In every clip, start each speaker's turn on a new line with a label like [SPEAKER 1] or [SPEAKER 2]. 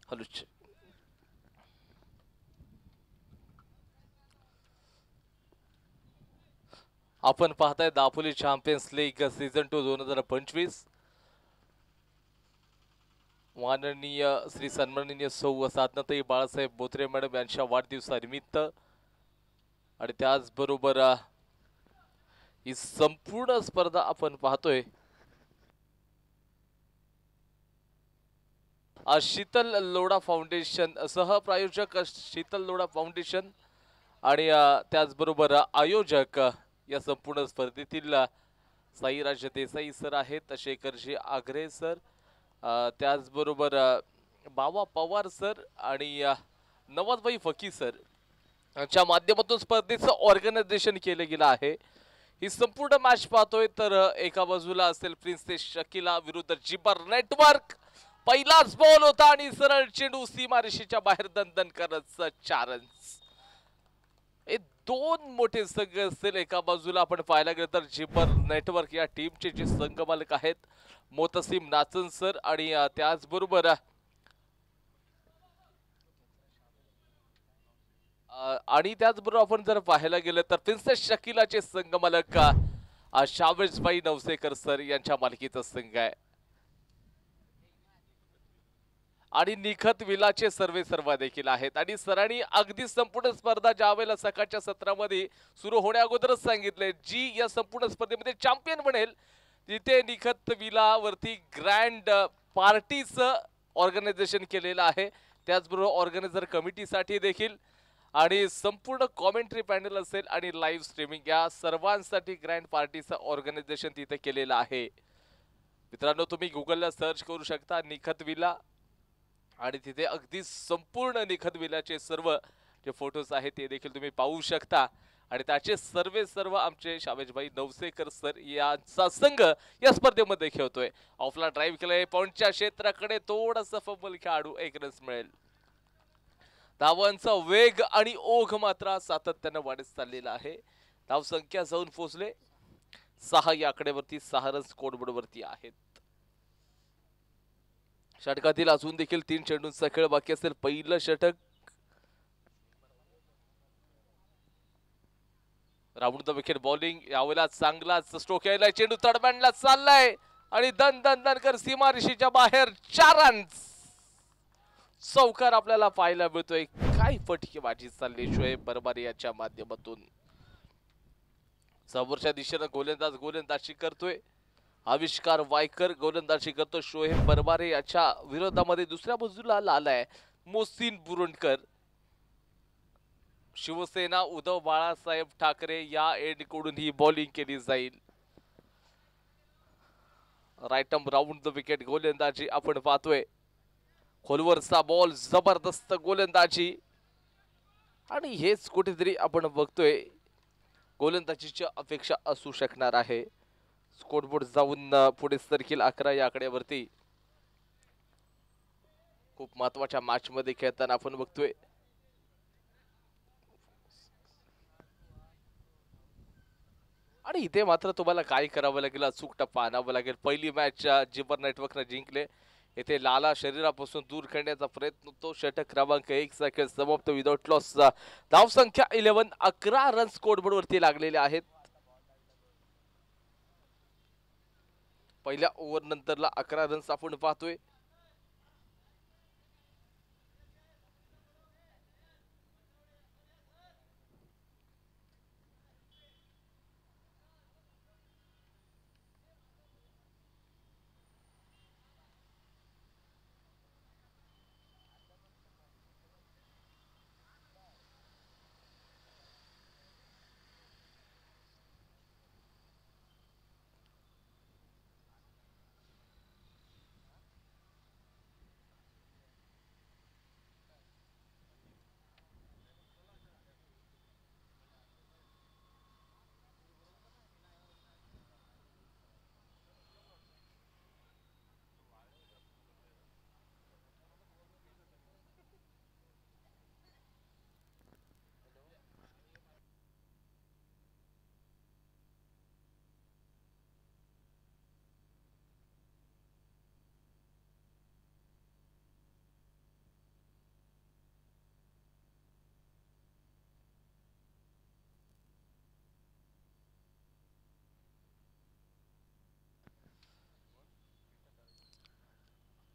[SPEAKER 1] Hello. आपण पाहताय Dapoli champions league season 2 2025. माननीय श्री सन्माननीय सौ साधनाताई बाळासाहेब बोत्रे मॅडम यांच्या वाढदिवसानिमित्त आणि त्याचबरोबर ही संपूर्ण स्पर्धा आपण पाहतोय शीतल लोढा फाउंडेशन सहप्रायोजक शीतल लोढा फाउंडेशन आणि त्याचबरोबर आयोजक या संपूर्ण स्पर्धेतील साईराज देसाई सर आहेत, शेखरजी आग्रे सर, त्याचबरोबर बाबा पवार सर आणि नवाजभाई फकी सर यांच्या माध्यमातून स्पर्धेचं ऑर्गनायझेशन केलं गेलं आहे। ही संपूर्ण मॅच पाहतोय तर एका बाजूला असेल प्रिन्सेस शकीला विरुद्ध जिबर नेटवर्क। पहिलाच बॉल होता आणि सरळ चेंडू सीमारेषेच्या बाहेर दणदण करत 4 रन्स। हे दोन मोठे संघ असतील। एका बाजूला आपण पाहायला गेलं तर जिबर नेटवर्क या टीमचे जे संघमालक आहेत मोतसिम नाचन सर आणि त्याचबरोबर आपण जर पाहायला गेलं तर प्रिन्सेस शकीलाचे संघमालक शावेजभाई नवसेकर सर यांच्या मालकीचा संघ आहे आणि निखत विलाचे सर्वे देखील आहेत। आणि सरांनी अगदी संपूर्ण स्पर्धा ज्यावेळेला सकाळच्या सत्रामध्ये सुरू होण्या अगोदरच सांगितले जी या संपूर्ण स्पर्धेमध्ये चॅम्पियन बनेल तिथे निखत विलावरती ग्रँड पार्टीचं ऑर्गनायझेशन केलेलं आहे। त्याचबरोबर ऑर्गनायझर कमिटीसाठी देखील आणि संपूर्ण कॉमेंट्री पॅनल असेल आणि लाईव्ह स्ट्रीमिंग या सर्वांसाठी ग्रँड पार्टीचं ऑर्गनायझेशन तिथे केलेलं आहे। मित्रांनो तुम्ही गुगलला सर्च करू शकता निखत विला आणि तिथे अगदी संपूर्ण निखत विलाचे सर्व जे फोटोज आहेत ते देखील तुम्ही पाहू शकता आणि त्याचे सर्व आमचे शावेजभाई नवसेकर सर यांचा संघ या स्पर्धेमध्ये खेळतोय। ऑफला ड्राईव्ह केलंय पॉइंटच्या क्षेत्राकडे थोडंसं फंबल खेळाडू 1 रन्स मिळेल। धावांचा वेग आणि ओघ मात्र सातत्याने वाढत चाललेला आहे। धाव संख्या जाऊन पोहोचले 6 या आकड्यावरती 6 रन्स स्कोरबोर्ड वरती आहेत। षटकातील अजून देखील 3 चेंडूंचा खेळ बाकी असेल। पहिलं षटक राऊंड द विकेट बॉलिंग यावेळेला चांगलाच स्ट्रोक यायला चेंडू तडमॅनला चाललाय आणि दन दन दन कर सीमारेषेच्या बाहेर 4 रन्स चौकार आपल्याला पाहायला मिळतोय। काय फटकेबाजी चालली शोएब परमार याच्या माध्यमातून समोरच्या दिशेने गोलंदाजी करतोय आविष्कार वायकर गोलंदाजी करतो शोएब परमारे याच्या विरोधामध्ये दुसऱ्या बाजूला लालाय मोहसिन बुरुंडकर। शिवसेना उद्धव बाळासाहेब ठाकरे या एंडकडून ही बॉलिंग केली जाईल। राईटम राऊंड द विकेट गोलंदाजी आपण पाहतोय खोलवरचा बॉल जबरदस्त गोलंदाजी आणि हेच कुठेतरी आपण बघतोय गोलंदाजीची अपेक्षा असू शकणार आहे। स्कोरबोर्ड जाऊन पुढे सर्किल 11 या आकड्यावरती खूप महत्वाच्या मॅच मध्ये खेळताना आपण बघतोय आणि इथे मात्र तुम्हाला काय करावं लागेल अचूक टप्पा आणावा लागेल। पहिली मॅच जिबर नेटवर्कने जिंकले येथे लाला शरीरापासून दूर करण्याचा प्रयत्न तो षटक क्रमांक 1 चा खेळ समाप्त विदाउट लॉस। धाव संख्या 11 रन स्कोरबोर्ड वरती लागलेले आहेत। पहिल्या ओव्हर नंतरला 11 रन्स आपण पाहतोय।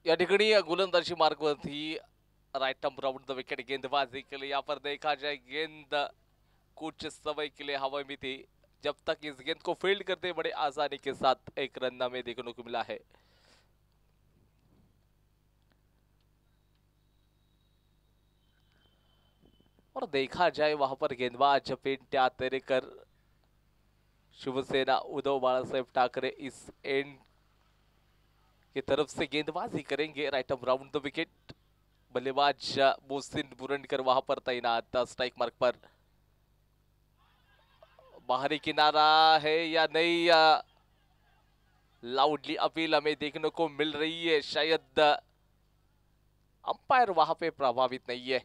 [SPEAKER 1] या ठिकाणी गोलंदाजी मार्गवरती right arm round the wicket गेंदबाजी के लिए यहाँ पर देखा जाए गेंद कुछ समय के लिए हवा में थी, जब तक इस गेंद को फील्ड करते बड़े आसानी के साथ एक रन हमें देखने को मिला है। और देखा जाए वहां पर गेंदबाज पिंट्या तेरेकर शिवसेना उद्धव बाळासाहेब ठाकरे इस एंड की तरफ से गेंदबाजी करेंगे right arm round the wicket. बल्लेबाज मोहसिन बुरंडकर वहां पर तैनात स्ट्राइक मार्क पर। बाहरी किनारा है या नहीं, लाउडली अपील हमें देखने को मिल रही है, शायद अंपायर वहां पे प्रभावित नहीं है।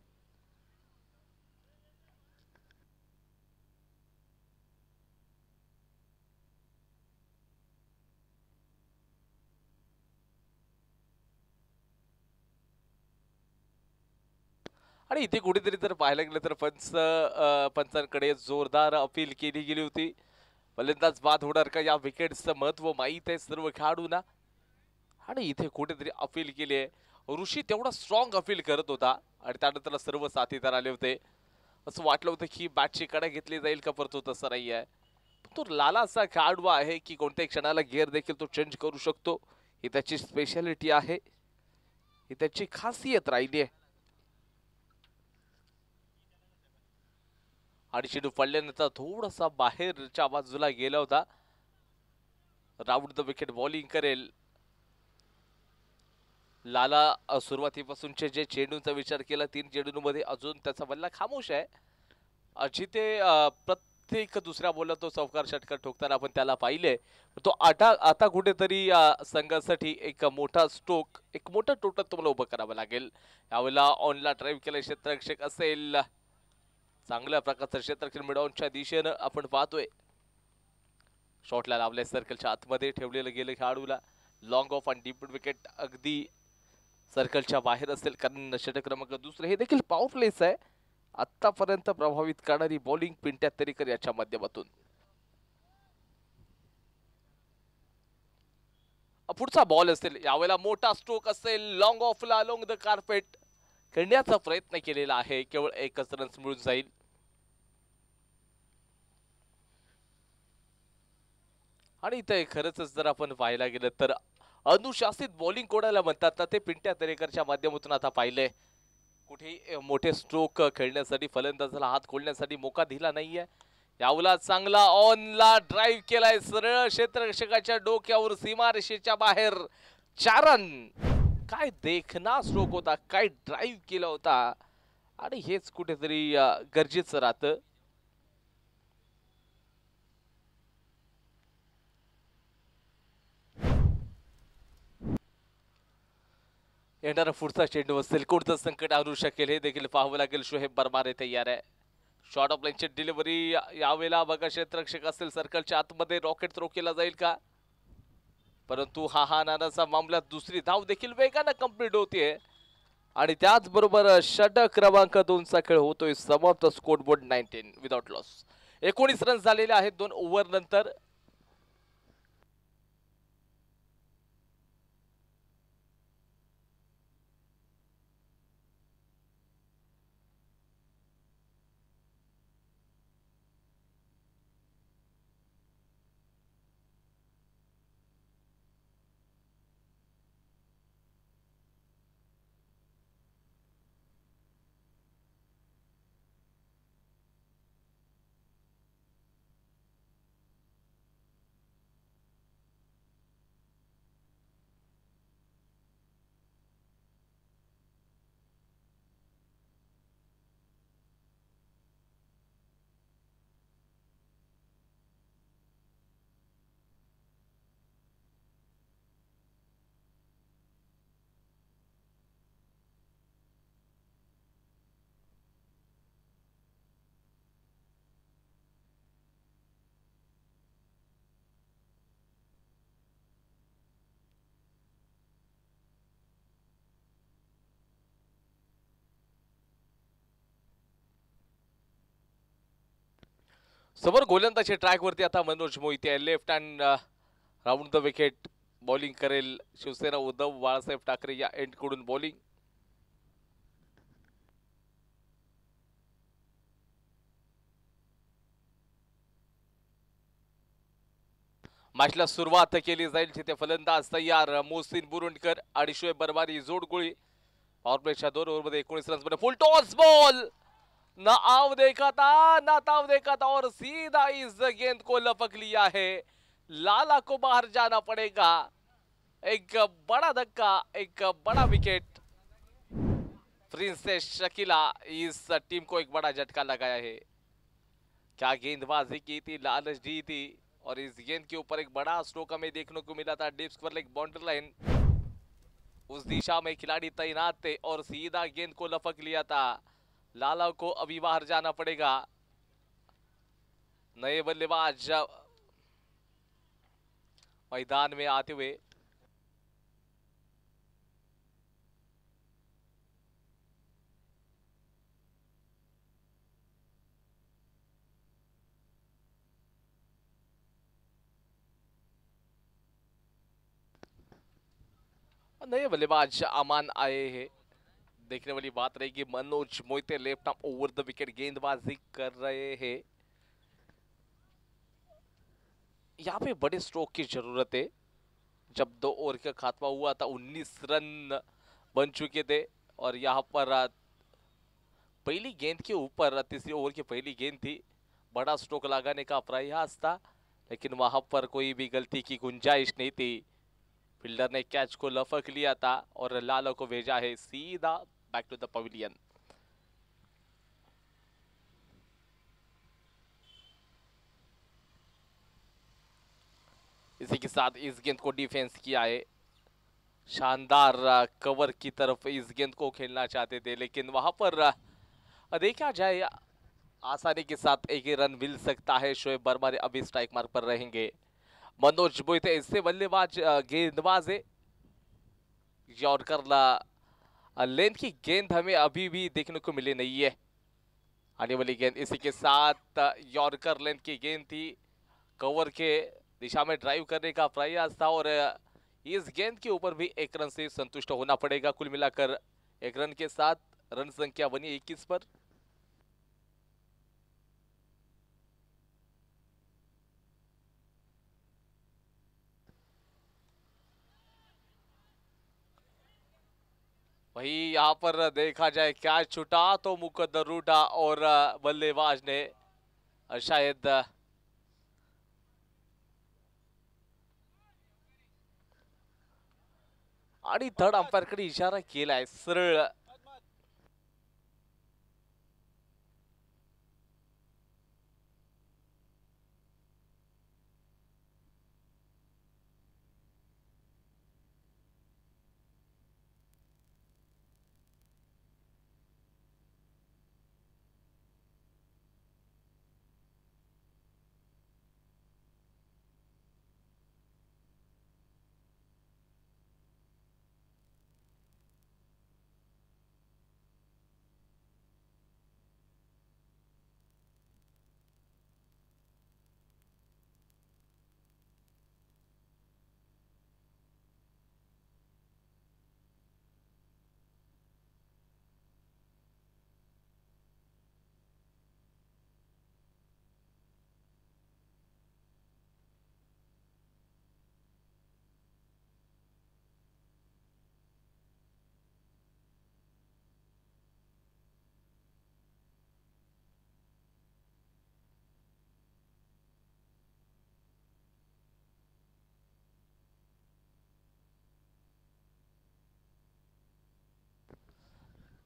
[SPEAKER 1] आणि इथे कुठेतरी जर पाहायला गेलं तर पंचांकडे जोरदार अपील केली गेली होती। फलंदाज बाद होणार का, या विकेटचं महत्व माहीत आहे सर्व खेळाडूंना, आणि इथे कुठेतरी अपील केली आहे। ऋषी तेवढा स्ट्रॉंग अपील करत होता आणि त्यानंतर सर्व साथीदार आले होते। असं वाटलं होतं की बॅटची कडा घेतली जाईल का, परंतु तसं नाही आहे। तो लाला असा खेळाडू आहे की कोणत्याही क्षणाला गिअर देखील तो चेंज करू शकतो, ही त्याची स्पेशालिटी आहे, ही त्याची खासियत राहिली आहे। आणि चेंडू पडल्यानंतर थोडासा बाहेरच्या बाजूला गेला होता। राऊंड द विकेट बॉलिंग करेल लाला। सुरुवातीपासूनचे जे चेंडूंचा विचार केला, 3 चेंडूंमध्ये अजून त्याचा बल्ला खामोश आहे। जिथे प्रत्येक दुसऱ्या बॉलला तो चौकार षटकार ठोकताना आपण त्याला पाहिले, तो आता कुठेतरी संघासाठी एक मोठा स्ट्रोक, एक मोठा टोटल तुम्हाला उभं करावं लागेल। यावेळेला ऑनला ड्राईव्ह केलं क्षेत्ररक्षक असेल, चांगल्या प्रकारचं क्षेत्ररक्षण मिडॉनच्या दिशेनं आपण पाहतोय। शॉटला लावले सर्कलच्या आतमध्ये ठेवलेलं गेलं खेळाडूला, लॉंग ऑफ आणि डीप विकेट अगदी सर्कलच्या बाहेर असेल, कारण षटक क्रमांक दुसरे हे देखील पॉवर प्लेस आहे। आतापर्यंत प्रभावित करणारी बॉलिंग पिंट्या तेरेकर याच्या माध्यमातून। पुढचा बॉल असेल, यावेळेला मोठा स्ट्रोक असेल, लॉंग ऑफला अलोंग द कार्पेट करण्याचा प्रयत्न केलेला आहे, केवळ एकच रन मिळून जाईल। आणि इथे खरंच जर आपण पाहायला गेलं तर अनुशासित बॉलिंग कोणाला म्हणतात ना, ते पिंट्या तेरेकरच्या माध्यमातून आता पाहिलंय। कुठे मोठे स्ट्रोक खेळण्यासाठी, फलंदाजाला हात खोलण्यासाठी मोका दिला नाहीये। यावला चांगला ऑनला ड्राईव्ह केलाय, सरळ क्षेत्ररक्षकाच्या डोक्यावर सीमारेषेच्या बाहेर 4 रन। काय देखना स्ट्रोक होता, काय ड्राईव्ह केला होता, आणि हेच कुठेतरी गरजेचं राहतं। येणारा पुढचा चेंडू असेल, कोणतं संकट आणू शकेल हे देखील पाहावं लागेल। शोहेब बरमारे तयार आहे, शॉर्ट ऑफ लाईनची डिलिव्हरी। यावेळेला बघा क्षेत्ररक्षक असेल, सर्कलच्या आतमध्ये रॉकेट थ्रो केला जाईल का, परंतु हा नानाचा मामला, दुसरी धाव देखील वेगाने कंप्लीट होतीये। आणि त्याचबरोबर षटक क्रमांक 2चा खेळ होतोय समाप्त। Score board 19 without loss, 19 run झालेले आहेत 2 ओव्हर नंतर। समोर गोलंदाजी ट्रॅक वरती आता Manoj Mohite, left hand round the wicket bowling करेल शिवसेना उद्धव बाळासाहेब ठाकरे या एंड कडून बॉलिंग. मॅचला सुरुवात केली जाईल. तिथे फलंदाज तयार मोहसिन बुरुंडकर आणि शोएब बरबारी जोडगोळी. पॉवर प्लेच्या 2 ओव्हरमध्ये 19 रन्स मध्ये फुल टॉस बॉल. ना आव देखा था ना ताव देखा था और सीधा इस गेंद को लपक लिया है. लाला को बाहर जाना पड़ेगा. एक बड़ा धक्का, एक बड़ा विकेट. प्रिंसेस शकीला इस टीम को एक बड़ा झटका लगाया है. क्या गेंदबाजी की थी, लालच दी थी और इस गेंद के ऊपर एक बड़ा स्ट्रोक हमें देखने को मिला था. डिप्स पर एक बाउंड्री लाइन, उस दिशा में खिलाड़ी तैनात थे और सीधा गेंद को लपक लिया था. लाला को अभी बाहर जाना पड़ेगा. नए बल्लेबाज मैदान में आते हुए. नए बल्लेबाज अमान आए हैं. देखने वाली बात रहेगी. Manoj Mohite left arm over the wicket गेंदबाजी कर रहे हैं. यहाँ पे बड़े स्ट्रोक की जरूरत है. जब 2 ओवर का खात्मा हुआ था 19 रन बन चुके थे और यहाँ पर पहली गेंद के ऊपर तीसरी ओवर की पहली गेंद थी. बड़ा स्ट्रोक लगाने का प्रयास था लेकिन वहां पर कोई भी गलती की गुंजाइश नहीं थी. फील्डर ने कैच को लपक लिया था और लाला को भेजा है सीधा बैक टू द पवेलियन. इसी के साथ इस गेंद को डिफेंस किया है. शानदार कवर की तरफ इस गेंद को खेलना चाहते थे लेकिन वहां पर देखा जाए आसानी के साथ एक ही रन मिल सकता है. शोएब बरबारी अभी स्ट्राइक मार्क पर रहेंगे. मनोज मोहिते इससे बल्लेबाज गेंदबाज है. यॉर्कर लेंथ की गेंद हमें अभी भी देखने को मिली नहीं है. आने वाली गेंद इसी के साथ यॉर्कर लेंथ की गेंद थी. कवर के दिशा में ड्राइव करने का प्रयास था और इस गेंद के ऊपर भी 1 रन से संतुष्ट होना पड़ेगा. कुल मिलाकर 1 रन के साथ रन संख्या बनी 21 पर. वही यहाँ पर देखा जाए कैच छूटा तो मुकद्दर रूटा और बल्लेबाज ने शायद आणि थर्ड अंपायर कडे इशारा केलाय सरळ.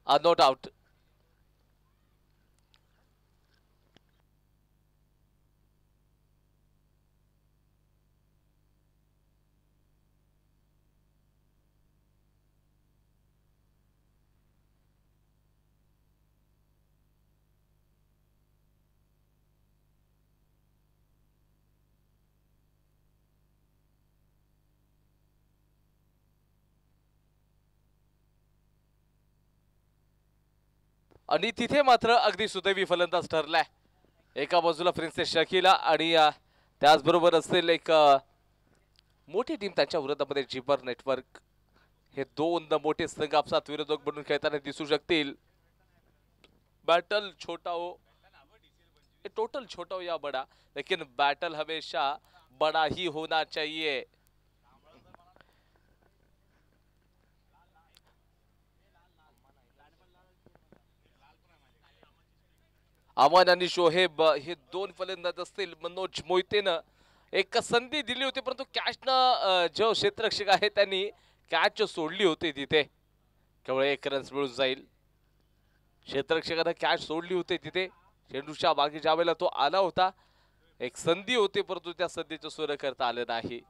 [SPEAKER 1] No doubt. आणि तिथे मात्र अगदी सुदैवी फलंदाज ठरलाय. एका बाजूला प्रिन्सेस शकीला आणि त्याचबरोबर असेल एक मोठी टीम त्यांच्या विरोधामध्ये जिबर नेटवर्क हे दोन मोठे संघ आपसात विरोधक बनून खेळताना दिसू शकतील। बैटल छोटा हो, ये टोटल छोटा हो या बड़ा, लेकिन बैटल हमेशा बड़ा ही होना चाहिए। अमन आणि शोहेब हे दोन फलंदाज असतील। मनोज मोहितेनं एक संधी दिली होती, परंतु कॅचनं जो क्षेत्ररक्षक आहे त्यांनी कॅच सोडली होती, तिथे केवळ 1 रन मिळून जाईल। क्षेत्ररक्षकानं कॅच सोडली होती तिथे, चेंडूच्या मागे ज्या वेळेला तो आला होता एक संधी होती, परंतु त्या संधीचं सोडं करता आलं नाही।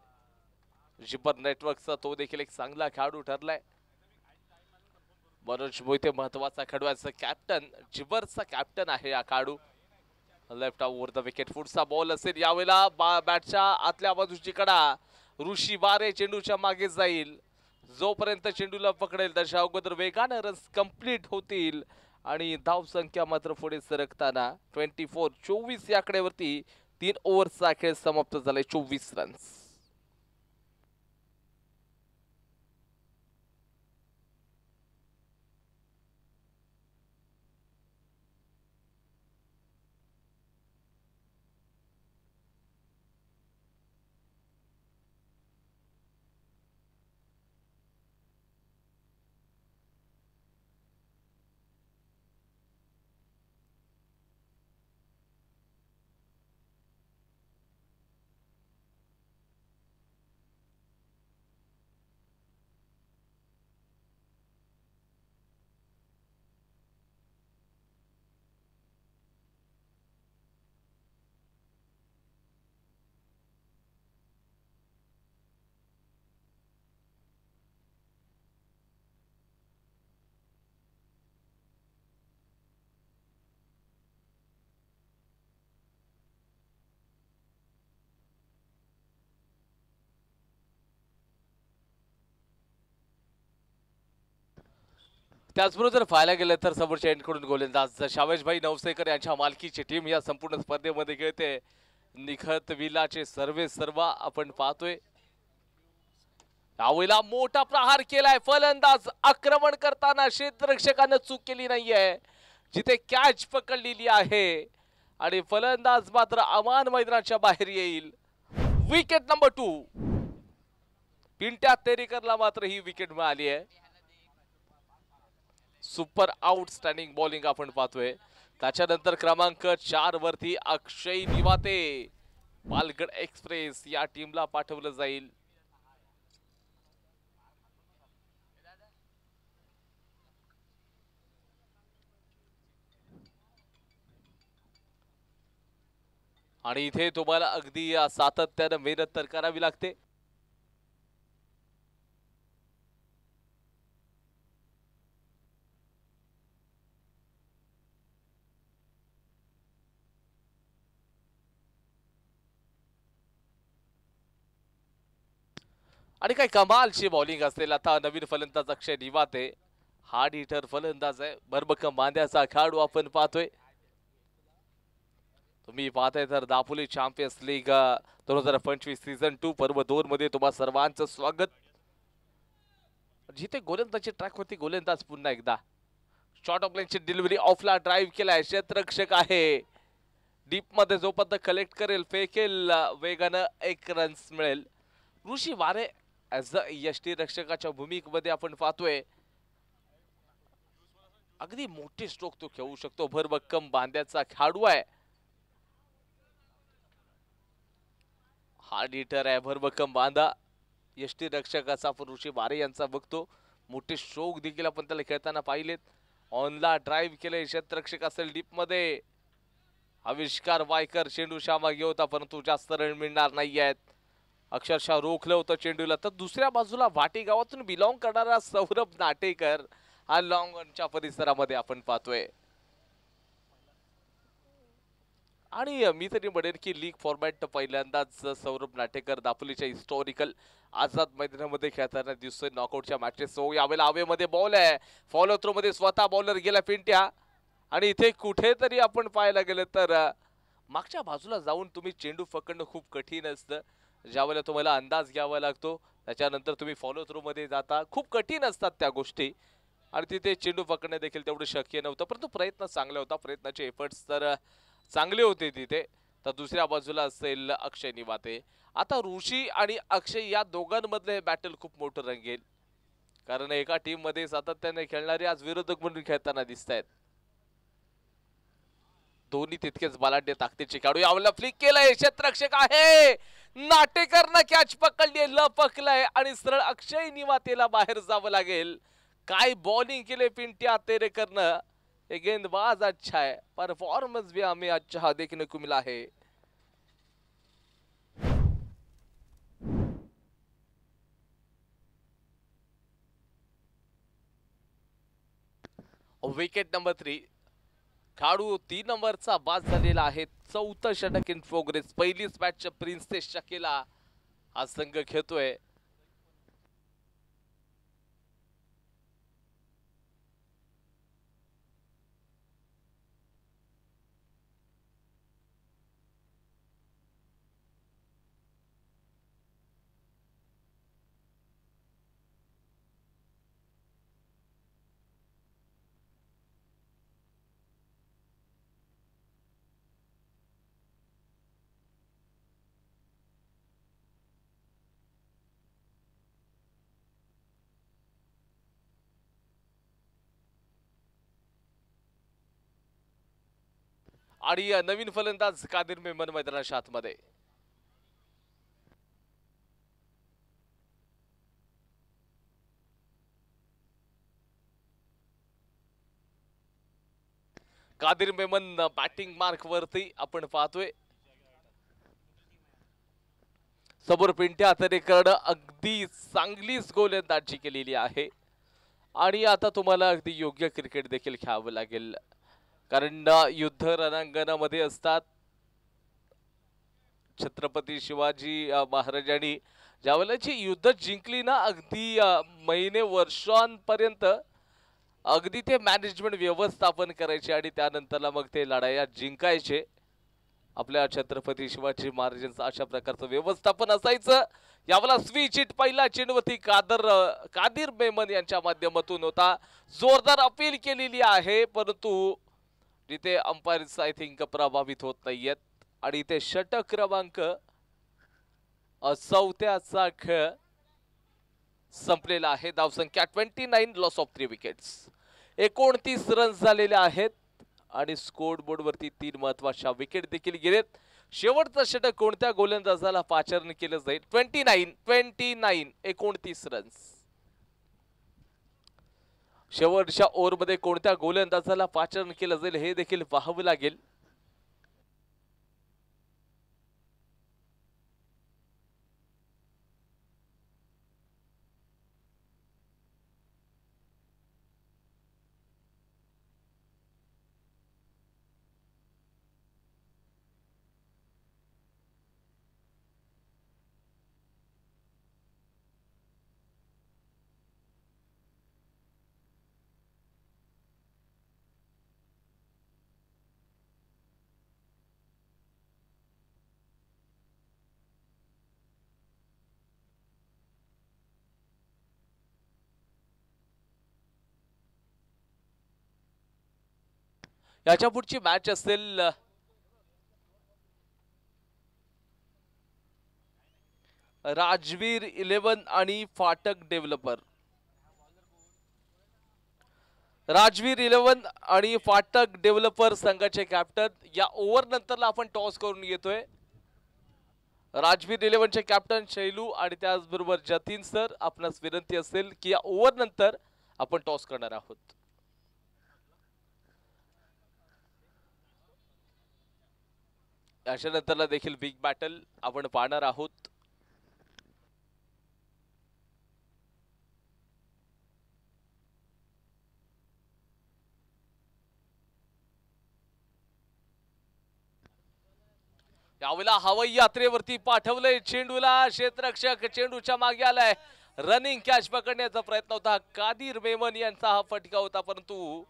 [SPEAKER 1] जिपर नेटवर्कचा तो देखील एक चांगला खेळाडू ठरलाय। मनोज मोहिते महत्वाचा खेळाडूचा कॅप्टन, जिबरचा कॅप्टन आहे हा खेळाडू। लेफ्ट ओव्हर द विकेट, पुढचा बॉल असेल यावेळेला बॅटच्या आतल्या बाजूची कडा ऋषी वारे चेंडूच्या मागे जाईल। जोपर्यंत चेंडूला पकडेल त्याच्या अगोदर वेगाने रन्स कंप्लीट होतील आणि धाव संख्या मात्र पुढे सरकताना 24 या आकड्यावरती 3 ओव्हरचा खेळ समाप्त झालाय, 24 रन्स। त्याचबरोबर जर पाहायला गेलं तर समोरच्या एंडकडून गोलंदाज शावेशभाई नवसेकर यांच्या मालकीची टीम या संपूर्ण स्पर्धेमध्ये खेळते। निखत विलाचे सर्व आपण पाहतोय। यावेळेला मोठा प्रहार केलाय, फलंदाज आक्रमण करताना क्षेत्ररक्षकानं चूक केली नाहीये, जिथे कॅच पकडलेली आहे आणि फलंदाज मात्र अमान मैदानाच्या बाहेर येईल। विकेट नंबर 2, पिंट्या तेरेकरला मात्र ही विकेट मिळाली आहे। सुपर आउटस्टँडिंग बॉलिंग आपण पाहतोय। त्याच्यानंतर क्रमांक 4 वरती अक्षय निवाते, पालघर एक्सप्रेस या टीमला पाठवलं जाईल। आणि इथे तुम्हाला अगदी सातत्यानं मेहनत तर करावी लागते। आणि काय कमालची बॉलिंग असेल। आता नवीन फलंदाज अक्षय निवाते, हार्ड हिटर फलंदाज आहे, भरभक्कम बांध्याचा खेळाडू आपण पाहतोय। तुम्ही पाहताय तर दापोली चॅम्पियन्स लीग 2025 सीझन 2 पर्व 2 मध्ये तुम्हा सर्वांचं स्वागत। जिथे गोलंदाजी ट्रॅक होती, गोलंदाज पुन्हा एकदा शॉर्ट ऑफ लाईनची डिलिव्हरी, ऑफला ड्राईव्ह केलाय, क्षेत्ररक्षक आहे डीप मध्ये, जोपर्यंत कलेक्ट करेल फेकेल वेगानं 1 रन्स मिळेल। ऋषी वारे ऍज अ यष्टीरक्षकाच्या भूमिकेमध्ये आपण पाहतोय, अगदी मोठी स्ट्रोक तो खेळू शकतो, भरभक्कम बांध्याचा खेळाडू आहे, हार्ड हिटर आहे, भरभक्कम बांधा यष्टीरक्षकाचा आपण ऋषी वारे यांचा बघतो। मोठे स्ट्रोक देखील आपण त्याला खेळताना पाहिलेत। ऑनला ड्राईव्ह केले, क्षेत्ररक्षक असेल डीप मध्ये, आविष्कार वायकर चेंडूच्या मागे होता, परंतु जास्त रन मिळणार नाही आहेत, अक्षरशः रोखलं होतं चेंडूला। तर दुसऱ्या बाजूला भाटी गावातून बिलॉंग करणारा सौरभ नाटेकर हा लॉंग ऑनच्या परिसरामध्ये आपण पाहतोय। आणि मी तरी म्हणेन की लीग फॉर्मॅट पहिल्यांदाच सौरभ नाटेकर दापोलीच्या हिस्टॉरिकल आझाद मैदानामध्ये खेळताना दिसतोय नॉकआउटच्या मॅचेस। सो यावेळेला हवेमध्ये बॉल आहे, फॉलो थ्रो मध्ये स्वतः बॉलर गेला पिंट्या, आणि इथे कुठेतरी आपण पाहायला गेलं तर मागच्या बाजूला जाऊन तुम्ही चेंडू पकडणं खूप कठीण असतं, ज्यावेळेला तुम्हाला अंदाज घ्यावा लागतो त्याच्यानंतर तुम्ही फॉलो थ्रू मध्ये जाता, खूप कठीण असतात त्या गोष्टी आणि तिथे चेंडू पकडणे देखील तेवढं शक्य नव्हतं, परंतु प्रयत्न चांगला होता, प्रयत्नाचे एफर्ट्स तर चांगले होते तिथे. तर दुसऱ्या बाजूला असेल अक्षय निवाते. आता ऋषी आणि अक्षय या दोघांमधलं हे बॅटल खूप मोठं रंगेल, कारण एका टीम मध्ये सातत्याने खेळणारे आज विरोधक म्हणून खेळताना दिसत आहेत. दोन्ही तितकेच बलाढ्य ताकदीचे खेळाडू. यावेळेला फ्लिक केलंय, क्षेत्ररक्षक आहे, नाटेकरनं कॅच पकडली, लपकलाय आणि सरळ अक्षय निवातेला बाहेर जावं लागेल. काय बॉलिंग केले पिंट्या तेरेकरनं. ये गेंदबाज अच्छा है, परफॉर्मेंस भी हमें अच्छा देखने को मिला है. Wicket number 3. खेळाडू 3 नंबरचा बाद झालेला आहे. चौथं षटक इन प्रोग्रेस. पहिलीच मॅच प्रिन्सेस शकेला हा संघ खेळतोय. आणि नवीन फलंदाज कादिर मेमन मैदानाच्या आतमध्ये. कादिर मेमन बॅटिंग मार्क वरती आपण पाहतोय. समोर पिंट्या तरेकर अगदी चांगलीच गोलंदाजी केलेली आहे आणि आता तुम्हाला अगदी योग्य क्रिकेट देखील खेळावं लागेल, कारण युद्ध रणांगणामध्ये असतात. छत्रपती शिवाजी महाराजांनी ज्यावेळेला जी युद्ध जिंकली ना, अगदी महिने वर्षांपर्यंत अगदी ते मॅनेजमेंट व्यवस्थापन करायचे आणि त्यानंतरला मग ते लढाया जिंकायचे. आपल्या छत्रपती शिवाजी महाराजांचं अशा प्रकारचं व्यवस्थापन असायचं. यावेळेला स्विच हिट पहिला चेंडूवरती कादिर मेमन यांच्या माध्यमातून होता. जोरदार अपील केलेली आहे, परंतु जिथे अंपायर्स आय थिंक प्रभावित होत नाहीयेत आणि इथे षटक क्रमांक 4थ्याचा खेळ संपलेला आहे. धावसंख्या 29, लॉस ऑफ 3 विकेट्स. 29 रन्स झालेले आहेत आणि स्कोर बोर्ड वरती 3 महत्वाच्या विकेट देखील गेलेत. शेवटचं षटक कोणत्या गोलंदाजाला पाचारण केलं जाईल? 29 रन्स. शेवटच्या ओव्हरमध्ये कोणत्या गोलंदाजाला पाचारण केलं जाईल हे देखील पाहावं लागेल. याच्या पुढची मॅच असेल राजवीर 11 आणि फाटक डेव्हलपर. राजवीर 11 आणि फाटक डेव्हलपर संघाचे कॅप्टन. या ओव्हर नंतरला आपण टॉस करून येतोय. राजवीर 11चे कॅप्टन शैलू आणि त्याचबरोबर जतीन सर, आपणास विनंती असेल की या ओव्हर नंतर आपण टॉस करणार आहोत. अशा नंतरला देखील बिग बॅटल आपण पाहणार आहोत. यावेळेला हवाई यात्रेवरती पाठवलंय चेंडूला. क्षेत्ररक्षक चेंडूच्या मागे आलाय. रनिंग कॅच पकडण्याचा प्रयत्न होता. कादिर मेमन यांचा हा फटका होता, परंतु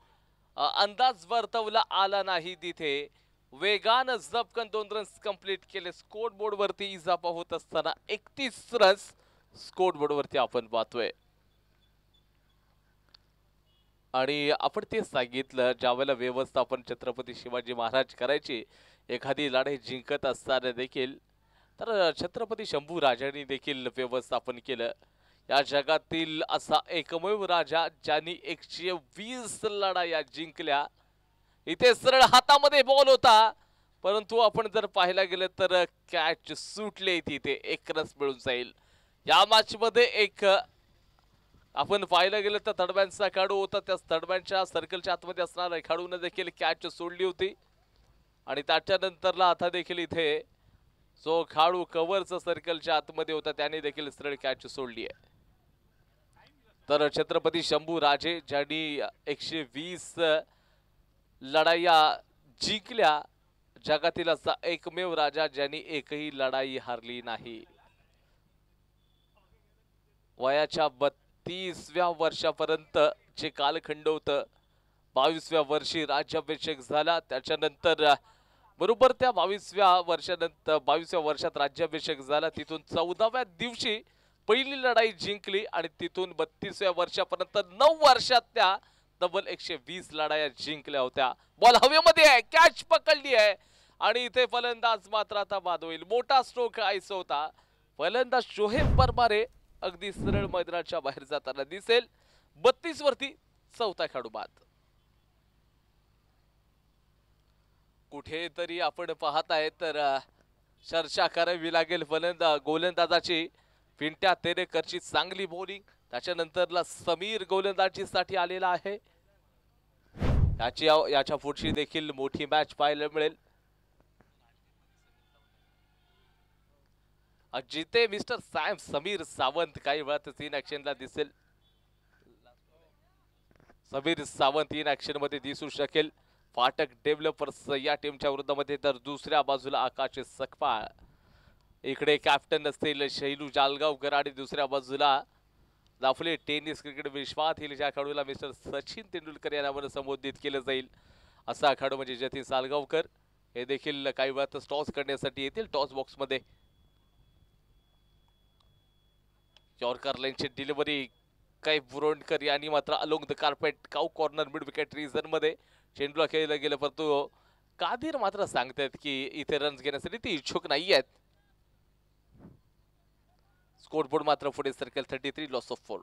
[SPEAKER 1] अंदाज वर्तवला आला नाही तिथे. वेगानं झपकन 2 रन्स कंप्लीट केले. स्कोर बोर्ड वरती इजाफा होत असताना 31 रन्स स्कोर बोर्ड वरती आपण पाहतोय. आणि आपण ते सांगितलं, ज्यावेळेला व्यवस्थापन छत्रपती शिवाजी महाराज करायची एखादी लढाई जिंकत असताना देखील, तर छत्रपती शंभू राजांनी देखील व्यवस्थापन केलं. या जगातील असा एकमेव राजा ज्यांनी 120 लढाया जिंकल्या. इथे सरळ हातामध्ये बॉल होता, परंतु आपण जर पाहायला गेलं तर कॅच सुटले. तिथे 1 रन मिळून जाईल. या मॅच मध्ये एक आपण पाहायला गेलं तर तडब्यांचा खेळाडू होता, त्या तडब्यांच्या सर्कलच्या आतमध्ये असणाऱ्या खेळाडूने देखील कॅच सोडली होती. आणि त्याच्यानंतरला आता देखील इथे जो खेळाडू कव्हरचा सर्कलच्या आतमध्ये होता त्याने देखील सरळ कॅच सोडली आहे. तर छत्रपती शंभू राजे ज्यांनी 120 लढाया जिंकल्या, जगातील असा एकमेव राजा ज्यांनी एकही लढाई हारली नाही. वयाच्या 32व्या वर्षापर्यंत जे कालखंड होतं, 22व्या वर्षी राज्याभिषेक झाला. त्याच्यानंतर बरोबर त्या 22व्या वर्षात राज्याभिषेक झाला. तिथून 14व्या दिवशी पहिली लढाई जिंकली आणि तिथून 32व्या वर्षापर्यंत 9 वर्षात त्या तब्बल 120 लढाया जिंकल्या होत्या. बॉल हवेमध्ये आहे, कॅच पकडली आहे आणि इथे फलंदाज मात्र आता बाद होईल. मोठा स्ट्रोक आयचा होता. फलंदाज शोहेब परमारे अगदी सरळ मैदानाच्या बाहेर जाताना दिसेल. 32 वरती 4था खेळाडू बाद. कुठेतरी आपण पाहत आहे तर चर्चा करावी लागेल गोलंदाजाची. पिंट्या तेरेकरची चांगली बॉलिंग, त्याच्यानंतरला समीर गोलंदाजीसाठी आलेला आहे. याच्या पुढची देखील मोठी मॅच पाहायला मिळेल. जिथे मिस्टर समीर सावंत काही वेळातच इन ऍक्शनला दिसेल. समीर सावंत इन ऍक्शन मध्ये दिसू शकेल. फाटक डेव्हलपर्स या टीमच्या विरोधामध्ये, तर दुसऱ्या बाजूला आकाश सकपाळ. इकडे कॅप्टन असतील शैलू जालगावकर आणि दुसऱ्या बाजूला दाफले टेनिस क्रिकेट विश्वातील ज्या खेळाडूला मिस्टर सचिन तेंडुलकर या नावाने संबोधित केलं जाईल असा खेळाडू म्हणजे जतीन सालगावकर. हे देखील काही वेळातच टॉस करण्यासाठी येतील. टॉस बॉक्स मध्ये यॉर्कर लाईनची डिलिव्हरी काही बुरोंडकर यांनी मात्र along the carpet cow corner mid wicket reason मध्ये चेंडूला खेळलं गेलं, परंतु कादिर मात्र सांगतात की इथे रन्स घेण्यासाठी ते इच्छुक नाही आहेत. स्कोरबोर्ड मात्र पुढे सर्कल 33 लॉस ऑफ 4.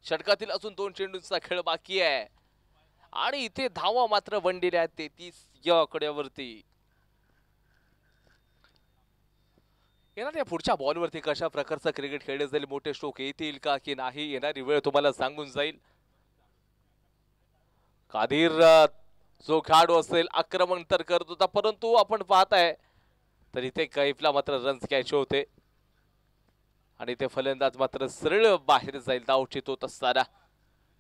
[SPEAKER 1] षटकातील अजून 2 चेंडूंचा खेळ बाकी आहे आणि इथे धावा मात्र वंडलेल्या आहेत 33 या आकड्यावरती. येणाऱ्या पुढच्या बॉलवरती कशा प्रकारचा क्रिकेट खेळले जाईल, मोठे स्ट्रोक येतील का की नाही, येणारी वेळ तुम्हाला सांगून जाईल. कादिर जो खेळाडू असेल आक्रमण तर करत होता, परंतु आपण पाहताय तर इथे कैफला मात्र रन्स घ्यायचे होते आणि ते फलंदाज मात्र सरळ बाहेर जाईल. धाव चितवत असताना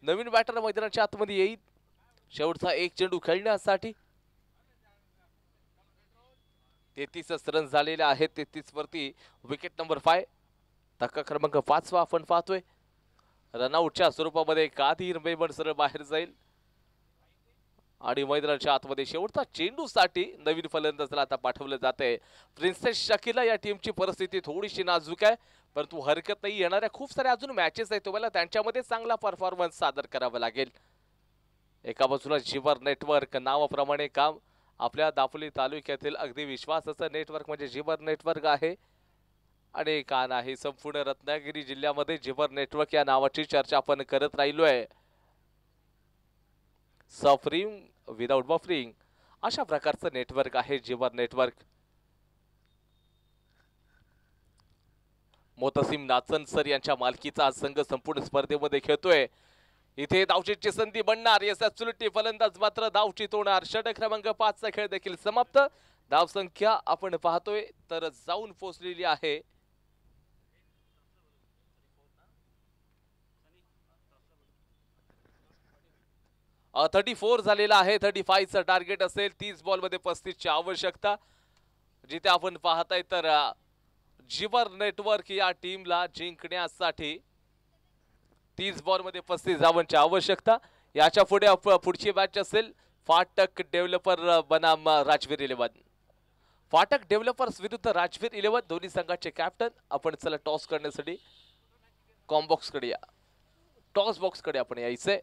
[SPEAKER 1] नवीन बॅटर मैदानाच्या आतमध्ये येईल शेवटचा एक चेंडू खेळण्यासाठी. 33 रन झालेले आहेत. 33 वरती विकेट नंबर 5, धक्का क्रमांक 5 आपण पाहतोय. रनआउटच्या स्वरूपामध्ये कादिर मेमन सरळ बाहेर जाईल आणि मैदानाच्या आतमध्ये शेवटचा चेंडूसाठी नवीन फलंदाजाला आता पाठवलं जाते. प्रिन्सेस शकीला या टीमची परिस्थिती थोडीशी नाजूक आहे, परंतु हरकत नाही. येणाऱ्या खूप साऱ्या अजून मॅचेस आहेत, तुम्हाला त्यांच्यामध्ये चांगला परफॉर्मन्स सादर करावा लागेल. एका बाजूला जिवर नेटवर्क नावाप्रमाणे काम, आपल्या दापोली तालुक्यातील अगदी विश्वासाचं नेटवर्क म्हणजे जिवर नेटवर्क आहे आणि का नाही संपूर्ण रत्नागिरी जिल्ह्यामध्ये जिवर नेटवर्क या नावाची चर्चा आपण करत राहिलोय. सफरिंग विदाउट बफरिंग अशा प्रकारचं नेटवर्क आहे जिवर नेटवर्क. मोतसिम नाचन सर यांच्या मालकीचा संघ संपूर्ण स्पर्धेमध्ये खेळतोय. इथे धावचीची संधी बनणार, याचा चुलटी फलंदाज मात्र धावचीत होणार. षटक क्रमांक 5 चा खेळ देखील समाप्त. धाव संख्या आपण पाहतोय तर जाऊन पोहोचलेली आहे 34 झालेला आहे. 35 चं टार्गेट असेल. 30 बॉल मध्ये 35 ची आवश्यकता. जिथे आपण पाहताय तर जिवर नेटवर्क या टीमला जिंकण्यासाठी 30 बॉल मध्ये 35 धावांची आवश्यकता. याच्या पुढे पुढची मॅच असेल फाटक डेव्हलपर बनाम राजवीर 11. फाटक डेव्हलपर्स विरुद्ध राजवीर 11 दोन्ही संघाचे कॅप्टन. आपण चला टॉस करण्यासाठी कॉम्बॉक्स कडे या. टॉस बॉक्स कडे आपण यायचंय.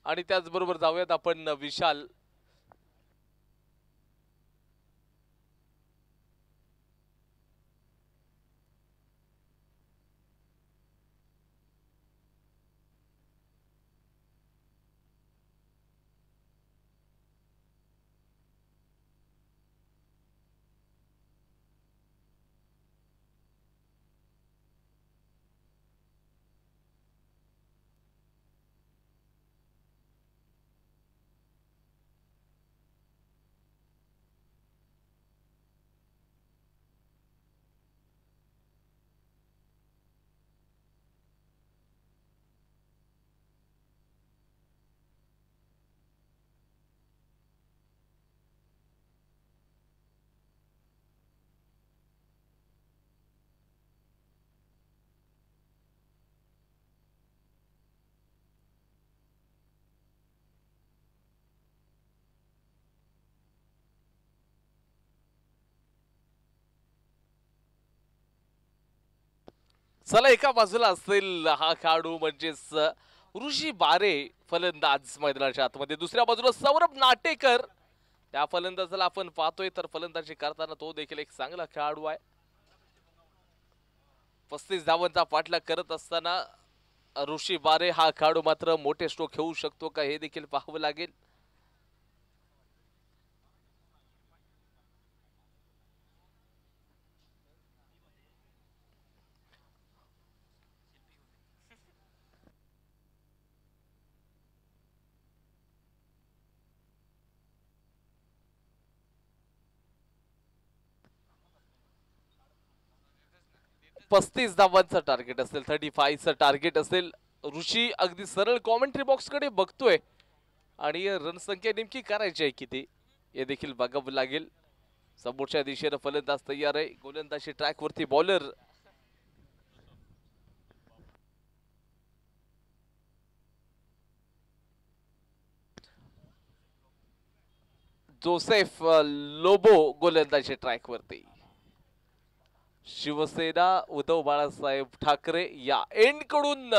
[SPEAKER 1] आणि त्याचबरोबर जाऊयात आपण विशाल. चला एका बाजूला असेल हा खेळाडू म्हणजेच ऋषी बारे फलंदाज मैदानाच्या आतमध्ये. दुसऱ्या बाजूला सौरभ नाटेकर. त्या फलंदाजाला आपण पाहतोय तर फलंदाजी करताना तो देखील एक चांगला खेळाडू आहे. 35 धावांचा पाठलाग करत असताना ऋषी बारे हा खेळाडू मात्र मोठे स्ट्रोक घेऊ शकतो का हे देखील पाहावं लागेल. 35 धावांचं टार्गेट असेल, 35चं टार्गेट असेल. ऋषी अगदी सरळ कॉमेंट्री बॉक्स कडे बघतोय आणि रन संख्या नेमकी करायची आहे किती हे देखील बघावं लागेल. समोरच्या दिशेनं फलंदाज तयार आहे, गोलंदाजी ट्रॅक वरती बॉलर जोसेफ लोबो गोलंदाजी ट्रॅक वरती. शिवसेना उद्धव बाळासाहेब ठाकरे या एंड कडून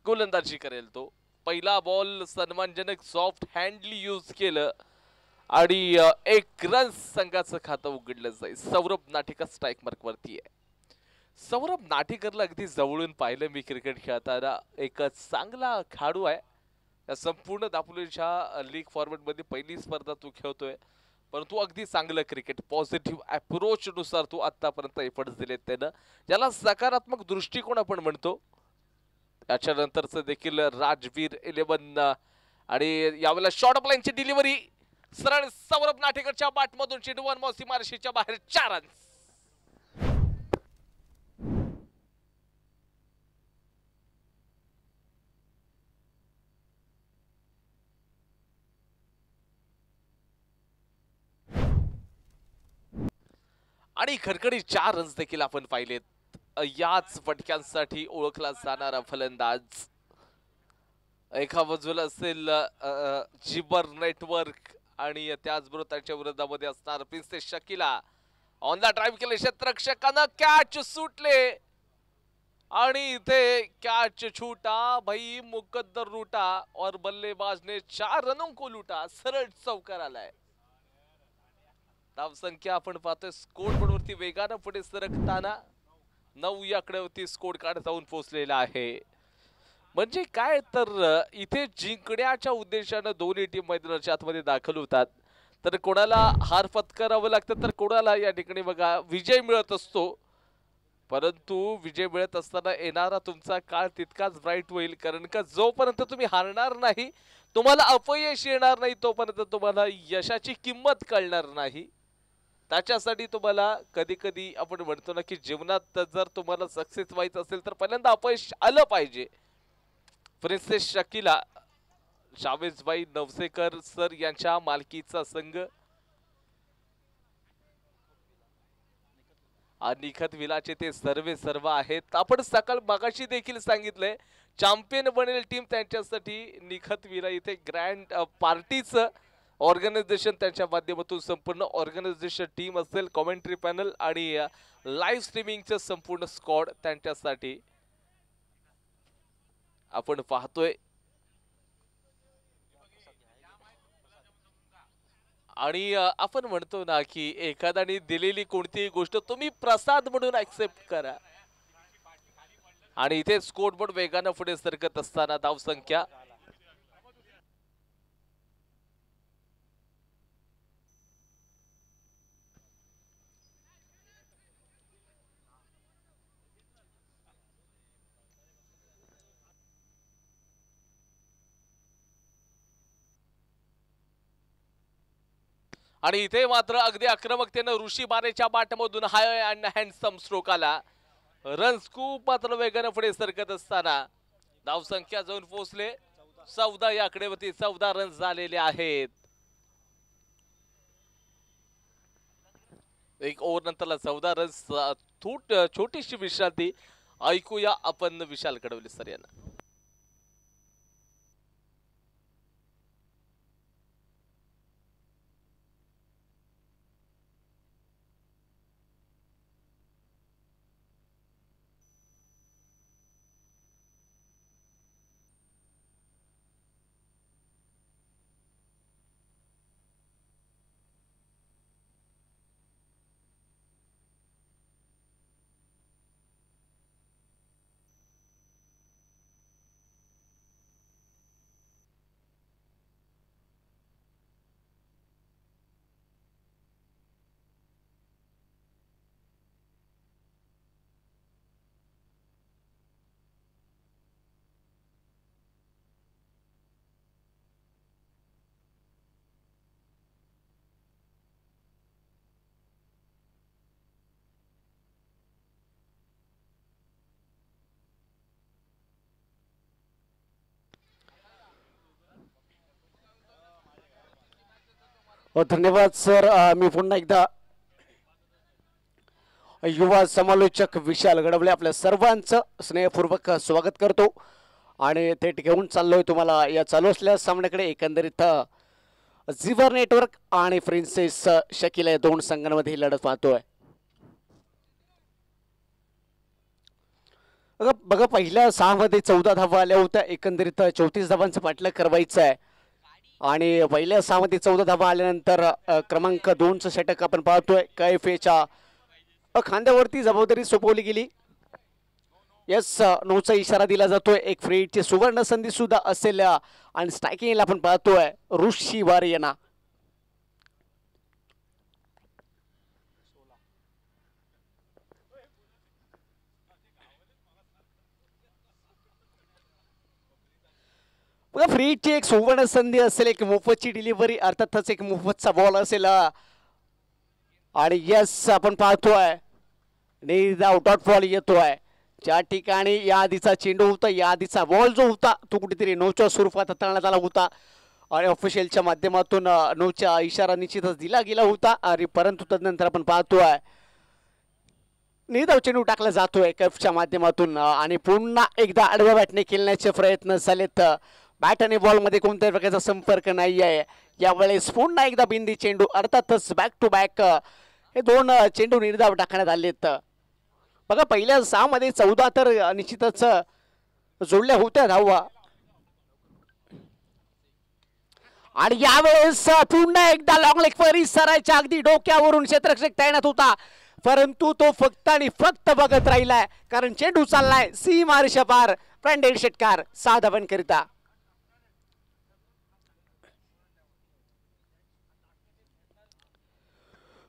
[SPEAKER 1] गोलंदाजी करेल तो. पहिला बॉल सन्मानजनक सॉफ्ट हँडली यूज केलं आणि एक रन संघाचं खातं उघडलं जाईल. सौरभ नाटेकर स्ट्राईक मार्क वरती आहे. सौरभ नाटेकरला अगदी जवळून पाहिलं मी क्रिकेट खेळताना. एक चांगला खेळाडू आहे. या संपूर्ण दापोलीच्या लीग फॉर्मॅट मध्ये पहिली स्पर्धा तू खेळतोय, परंतु अगदी चांगलं क्रिकेट पॉझिटिव्ह अप्रोच नुसार तू आतापर्यंत एफर्ट्स दिलेत त्यानं, ज्याला सकारात्मक दृष्टिकोन आपण म्हणतो. त्याच्यानंतरच देखील राजवीर 11 आणि यावेळेला शॉर्ट ऑफ लाईनची डिलिव्हरी सरळ सौरभ नाटेकरच्या बॅटमधून चेंडू वन मौसी मार्शीच्या बाहेर 4 रन. आणि खडखडी 4 रन्स देखील आपण पाहिलेत. याच फटक्यांसाठी ओळखला जाणारा फलंदाज एका बाजूला असेल जिबर नेटवर्क आणि त्याचबरोबर त्याच्या विरोधामध्ये असणार princess Shakila. On the drive केले क्षेत्ररक्षकानं, कॅच सुटले आणि इथे कॅच छूटा भाई मुकद्दर रूटा और बल्लेबाज ने 4 रनों को लूटा. सरळ चौकार आलाय. धावसंख्या आपण पाहतोय स्कोर बोर्ड वरती वेगानं पुढे सरकताना 9 या आकड्यावरती स्कोर कार्ड जाऊन पोहोचलेला आहे. म्हणजे काय तर इथे जिंकण्याच्या उद्देशानं दोन्ही टीम मैदानाच्या आतमध्ये दाखल होतात. तर कोणाला हार पत्करावं लागतं तर कोणाला या ठिकाणी बघा विजय मिळत असतो. परंतु विजय मिळत असताना येणारा तुमचा काळ तितकाच ब्राईट होईल, कारण का जोपर्यंत तुम्ही हारणार नाही, तुम्हाला अपयश येणार नाही, तोपर्यंत तुम्हाला यशाची किंमत कळणार नाही. त्याच्यासाठी तुम्हाला कधी कधी आपण म्हणतो ना की जीवनात जर तुम्हाला सक्सेस व्हायचं असेल तर पहिल्यांदा अपयश आलं पाहिजे. प्रिन्सेस शकीला शावेजबाई नवसेकर सर यांच्या मालकीचा संघ निखत विलाचे ते सर्व आहेत. आपण सकाळ मागाशी देखील सांगितलंय चॅम्पियन बनेल टीम त्यांच्यासाठी निखत विला इथे ग्रँड पार्टीचं ऑर्गनायझेशन त्यांच्या माध्यमातून संपूर्ण ऑर्गनायझेशन टीम असेल, कॉमेंट्री पॅनल आणि लाईव्ह स्ट्रीमिंगचं संपूर्ण स्क्वॉड त्यांच्यासाठी आपण पाहतोय. आणि आपण म्हणतो ना की एखाद्याने दिलेली कोणतीही गोष्ट तुम्ही प्रसाद म्हणून ऍक्सेप्ट करा. आणि इथे स्कोर बोर्ड वेगानं पुढे सरकत असताना धावसंख्या आणि इथे मात्र अगदी आक्रमकतेनं ऋषी बारेच्या बाटमधून हाय अँड हँडसम स्ट्रोक आला. रन्स खूप मात्र वेगानं पुढे सरकत असताना धावसंख्या जाऊन पोहोचले 14 या आकडेवरती. 14 रन्स झालेले आहेत. एक ओव्हर नंतरला 14 रन्स. छोटीशी विश्रांती ऐकूया आपण विशाल कडवले सर यांना.
[SPEAKER 2] धन्यवाद सर. मी पुन्हा एकदा युवा समालोचक विशाल गडवले आपल्या सर्वांचं स्नेहपूर्वक स्वागत करतो आणि थेट घेऊन चाललोय तुम्हाला या चालू असलेल्या सामन्याकडे. एकंदरीत झीवर नेटवर्क आणि प्रिन्सेस शकील या दोन संघांमध्ये ही लढत पाहतोय. बघा पहिल्या 6 मध्ये 14 धावा आल्या होत्या. एकंदरीत 34 धावांचं पाठलाग करायचं आहे आणि पहिल्या 6 मध्ये 14 धावा आल्यानंतर क्रमांक 2चं षटक आपण पाहतोय. कैफेच्या खांद्यावरती जबाबदारी सोपवली गेली. यस 9चा इशारा दिला जातोय. एक फ्री हिटची सुवर्ण संधी सुद्धा असेल आणि स्ट्रायकिंगला आपण पाहतोय ऋषी वारे यांना. बघा फ्री हिटची एक सुवर्ण संधी असेल, एक मोफतची डिलिव्हरी अर्थातच एक मोफतचा बॉल असेल आणि यस आपण पाहतोय आउट ऑफ बॉल येतोय. ज्या ठिकाणी या आधीचा चेंडू होता, या आधीचा बॉल जो होता तो कुठेतरी नोच्या स्वरूपात हाताळण्यात आला होता आणि ऑफिशियलच्या माध्यमातून नोच्या इशारा निश्चितच दिला गेला होता. आणि परंतु तदनंतर आपण पाहतोय निर्धाव चेंडू टाकला जातोय कफच्या माध्यमातून आणि पुन्हा एकदा आडव्या बॅटने खेळण्याचे प्रयत्न झालेत. बॅट आणि बॉल मध्ये कोणत्याही प्रकारचा संपर्क नाही आहे. यावेळेस पुन्हा एकदा बिंदी चेंडू अर्थातच बॅक टू बॅक हे दोन चेंडू निर्धाव टाकण्यात आलेत. बघा पहिल्या 6 मध्ये 14 तर निश्चितच जोडल्या होत्या धावा आणि यावेळेस पुन्हा एकदा लॉंग लेग परिसराच्या अगदी डोक्यावरून क्षेत्ररक्षक तैनात होता, परंतु तो फक्त आणि फक्त बघत राहिलाय कारण चेंडू चाललाय सीमारेषा पार. ब्रँडेड षटकार 6 धावांकरिता.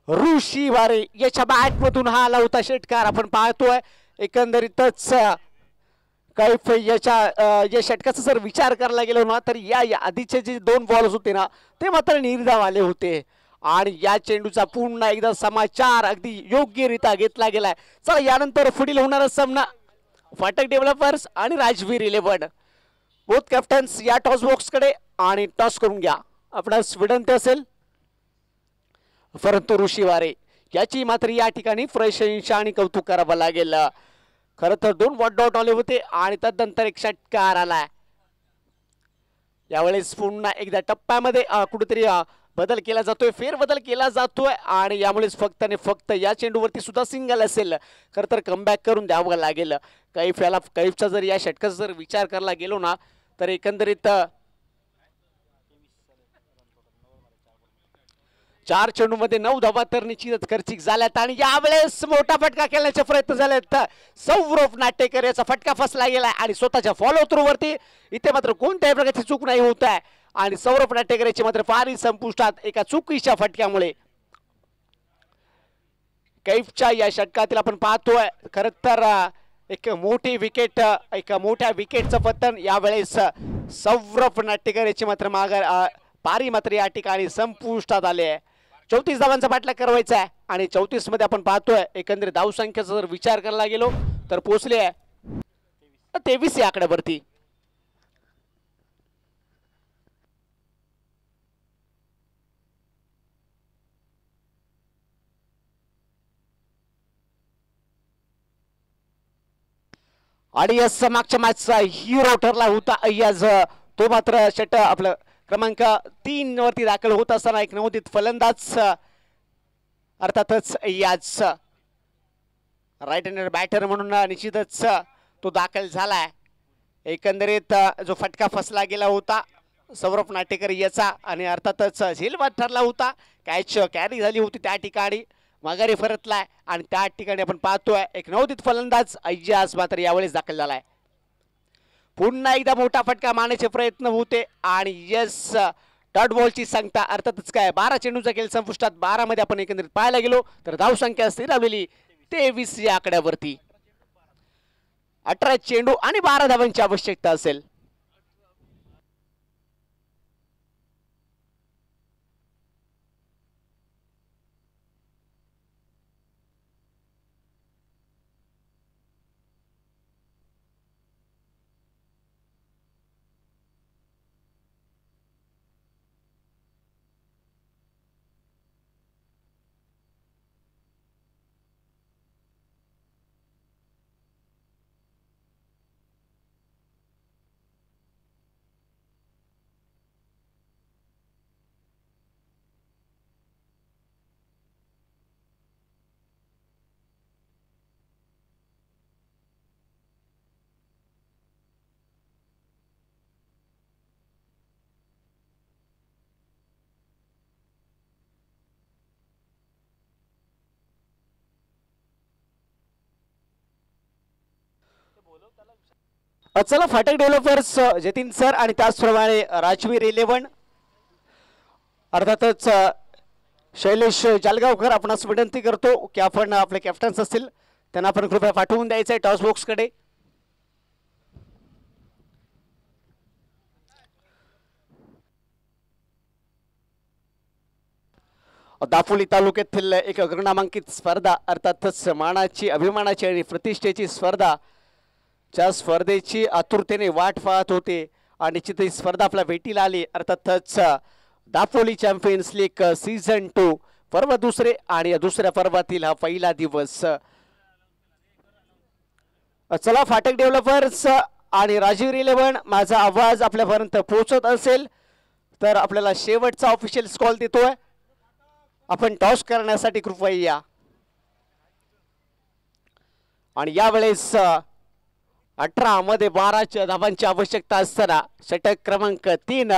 [SPEAKER 2] ऋषी वारे याच्या बॅट मधून हा आला होता षटकार आपण पाहतोय. एकंदरीतच कैफ याच्या या षटकाचा जर विचार करायला गेलो ना तर या आधीचे जे 2 बॉल्स होते ना ते मात्र निर्धाव आले होते आणि या चेंडूचा पुन्हा एकदा समाचार अगदी योग्यरित्या घेतला गेलाय. चला यानंतर पुढील होणारा सामना फाटक डेव्हलपर्स आणि राजवीर 11 बोथ कॅप्टन्स या टॉस बॉक्स कडे आणि टॉस करून घ्या आपणास विनंती असेल. परंतु ऋषी वारे याची मात्र या ठिकाणी प्रशंसा आणि कौतुक करावं लागेल. खरं तर 2 वॉट डॉट आले होते आणि त्यानंतर एक षटकार आलाय. यावेळेस पुन्हा एकदा टप्प्यामध्ये कुठेतरी बदल केला जातोय, फेरबदल केला जातोय आणि यामुळेच फक्त आणि फक्त या चेंडूवरती सुद्धा सिंगल असेल. खरं तर कमबॅक करून द्यावं लागेल. कैफचा जर या षटकाचा जर विचार करायला गेलो ना तर एकंदरीत 4 चेंडूमध्ये 9 धावा तर निश्चितच खर्चिक झाल्यात आणि यावेळेस मोठा फटका खेळण्याचे प्रयत्न झालेत. सौरभ नाटेकर याचा फटका फसला गेलाय आणि स्वतःच्या फॉलो थ्रू वरती इथे मात्र कोणत्याही प्रकारची चूक नाही होत आहे आणि सौरभ नाटेकर याची मात्र पारी संपुष्टात एका चुकीच्या फटक्यामुळे. कैफच्या या षटकातील आपण पाहतोय खरं तर एक मोठी विकेट, एका मोठ्या विकेटचं पतन. यावेळेस सौरभ नाटेकर याची मात्र पारी मात्र या ठिकाणी संपुष्टात आले आहे. 34 धावांचा पाठलाग करायचा आहे आणि 34 मध्ये आपण पाहतोय एकंदरीत धावसंख्येचा जर विचार करायला गेलो तर पोहोचले आहे 23 या आकड्यावरती. आणि या मागच्या मॅचचा हिरो ठरला होता अय्याज. तो मात्र आपलं क्रमांक 3 वरती दाखल होत असताना एक नवोदित फलंदाज अर्थातच अय्याज राईट हँडेड बॅटर म्हणून निश्चितच तो दाखल झालाय. एकंदरीत जो फटका फसला गेला होता सौरभ नाटेकर याचा आणि अर्थातच झेलबाद ठरला होता. कॅच कॅरी झाली होती त्या ठिकाणी, माघारी परतलाय आणि त्या ठिकाणी आपण पाहतोय एक नवोदित फलंदाज अय्याज मात्र यावेळेस दाखल झालाय. पुन्हा एकदा मोठा फटका मारण्याचे प्रयत्न होते आणि यस डॉट बॉलची संख्या अर्थातच काय 12 चेंडूचा खेळ संपुष्टात. 12 मध्ये आपण एकंदरीत पाहायला गेलो तर धावसंख्या स्थिरावलेली 23 या आकड्यावरती. 18 चेंडू आणि 12 धावांची आवश्यकता असेल. चला फाटक डेव्हलपर्स जतीन सर आणि त्याचप्रमाणे राजवीर 11 अर्थातच शैलेश जालगावकर आपणास विनंती करतो की आपण आपले कॅप्टन्स असतील त्यांना आपण कृपया पाठवून द्यायचं आहे टॉस बॉक्सकडे. दापोली तालुक्यातील एक अग्रनामांकित स्पर्धा अर्थातच मानाची अभिमानाची आणि प्रतिष्ठेची स्पर्धा ज्या स्पर्धेची आतुरतेने वाट पाहत होते आणि निश्चित ही स्पर्धा आपल्या भेटीला आली. अर्थातच दापोली चॅम्पियन्स लीग सीझन 2 पर्व दुसरे आणि या दुसऱ्या पर्वातील हा पहिला दिवस. चला फाटक डेव्हलपर्स आणि राजीव 11 माझा आवाज आपल्यापर्यंत पोहोचत असेल तर आपल्याला शेवटचा ऑफिशियल कॉल देतोय. आपण टॉस करण्यासाठी कृपया या. आणि यावेळेस 18 मध्ये 12 धावांची आवश्यकता असताना षटक क्रमांक 3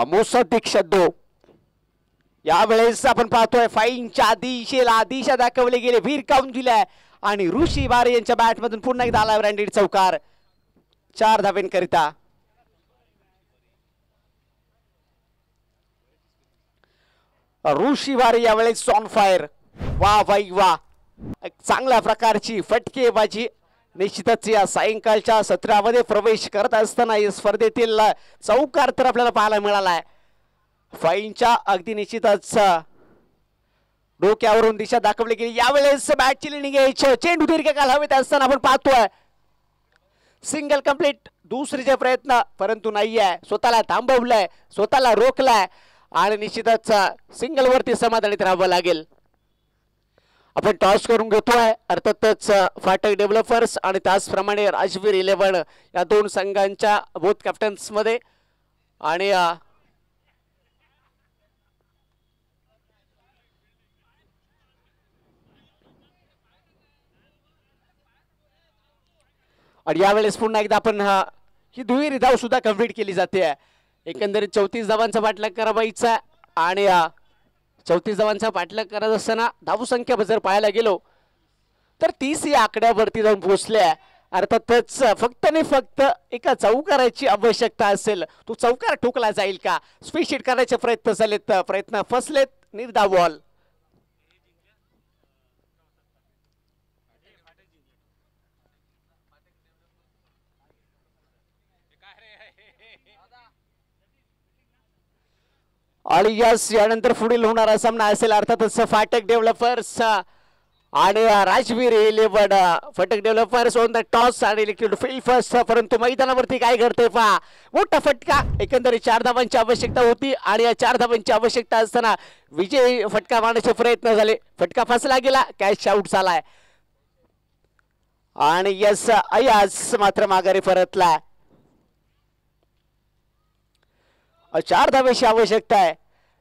[SPEAKER 2] मोसद्दीक शद्दो. यावेळेस आपण पाहतोय फाईनच्या दिशा दाखवले गेले वीरकावून दिलाय आणि ऋषी बारे यांच्या बॅट मधून पुन्हा एकदा आला ब्रँडेड चौकार 4 धावेंकरिता. ऋषी बारे यावेळेस ऑन फायर. वा भाई वा, चांगल्या प्रकारची फटकेबाजी निश्चितच या सायंकाळच्या सत्रामध्ये प्रवेश करत असताना या स्पर्धेतील चौकार तर आपल्याला पाहायला मिळालाय. फाईनच्या अगदी निश्चितच डोक्यावरून दिशा दाखवली गेली. यावेळेस बॅटची लिडिंग घ्यायची चेंडू दीर्घकाळ हवेत असताना आपण पाहतोय सिंगल कंप्लीट दुसरीचे प्रयत्न परंतु नाहीये. स्वतःला थांबवलंय, स्वतःला रोखलाय आणि निश्चितच सिंगल वरती समाधानीत राहावं लागेल. आपण टॉस करून घेतोय अर्थातच फाटक डेव्हलपर्स आणि त्याचप्रमाणे राजवीर 11 या दोन संघांच्या बोथ कॅप्टन्स मध्ये. आणि यावेळेस पुन्हा एकदा आपण ही दुहेरी धाव सुद्धा कंप्लीट केली जाते. एकंदरीत 34 धावांचा पाठलाग करावायचा आणि 34 धावांचा पाठलाग करत असताना धावसंख्या जर पाहायला गेलो तर 30 या आकड्यावरती जाऊन पोहोचल्या. अर्थातच फक्त एका चौकाराची आवश्यकता असेल. तो चौकार ठोकला जाईल का? स्पीड शीट करण्याचे प्रयत्न झालेत, प्रयत्न फसलेत. निर्धाव बॉल. आणि यस यानंतर पुढील होणारा सामना असेल अर्थातच फाटक डेव्हलपर्स आणि राजवीर 11. फाटक डेव्हलपर्स ऑन द टॉस आणि लिक्विड फील्ड फर्स्ट. परंतु मैदानावरती काय घडते पहा. मोठा फटका. एकंदरीत 4 धावांची आवश्यकता होती आणि या 4 धावांची आवश्यकता असताना विजय फटका मारण्याचे प्रयत्न झाले. फटका फसला गेला, कॅच आउट झालाय आणि यस अयास मात्र माघारी परतलाय. 4 धावेची आवश्यकता आहे.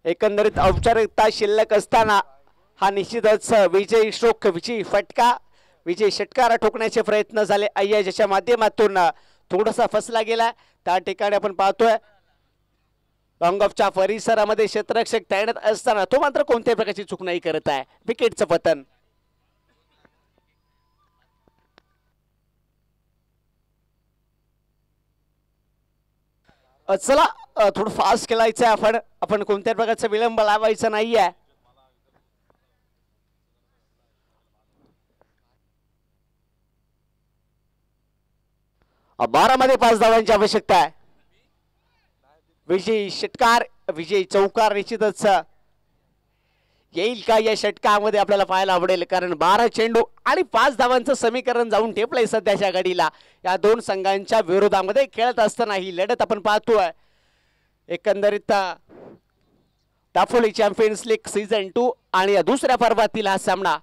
[SPEAKER 2] एकंदरीत औपचारिकता शिल्लक असताना हा निश्चितच विजयी स्ट्रोक, विजयी फटका, विजयी षटकार ठोकण्याचे प्रयत्न झाले. अय्याच्या माध्यमातून थोडासा फसला गेला. त्या ठिकाणी आपण पाहतोय लॉंग ऑफच्या परिसरामध्ये क्षेत्ररक्षक तैनात असताना तो मात्र कोणत्याही प्रकारची चूक नाही करत आहे. विकेटचं पतन. चला थोडं फास्ट खेळायचं आहे. आपण कोणत्याही प्रकारचा विलंब लावायचा नाहीये. बारामध्ये 5 धावांची आवश्यकता आहे. विजयी षटकार, विजयी चौकार निश्चितच येईल का या षटकामध्ये आपल्याला पाहायला आवडेल. कारण 12 चेंडू आणि 5 धावांचं समीकरण जाऊन ठेपलंय सध्याच्या घडीला. या दोन संघांच्या विरोधामध्ये खेळत असताना ही लढत आपण पाहतोय. एकंदरीत दापोली चॅम्पियन्स लीग सीझन 2 आणि या दुसऱ्या पर्वातील हा सामना.